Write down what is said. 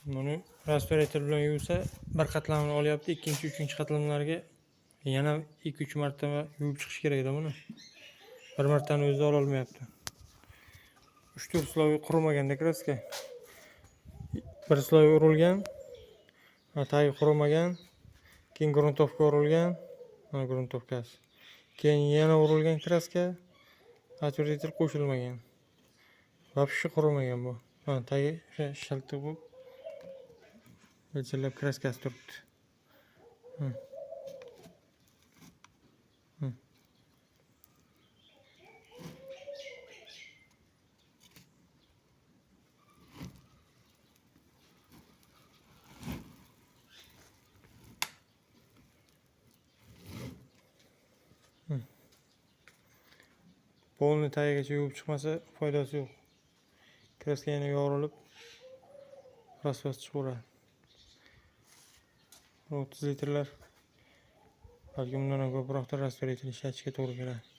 Buni respirator bilan yuvsa bir qatlamini olyapti, ikkinchi, uchinchi qatlamlarga yana 2-3 marta yuvib chiqish kerak-da buni. Bir martani o'zida ola olmayapti. 3-4 slov qurimaganda kraska. Bir slov urilgan, tagi qurimagan, keyin gruntovka urilgan, mana gruntovkasi. Keyin yana urilgan kraska, atvertitor qo'shilmagan. Вообще qurimagan bu. Mana tagi shaltiq bo'lib g'ijillab kraskasi turibdi. Polni tagigacha yuvib chiqmasa foydasi yo'q. Kraska yana yorilib, rasvas chiqaveradi. 30 litrlar balki undan ham ko'proqda respirator ishlatishga to'g'ri keladi.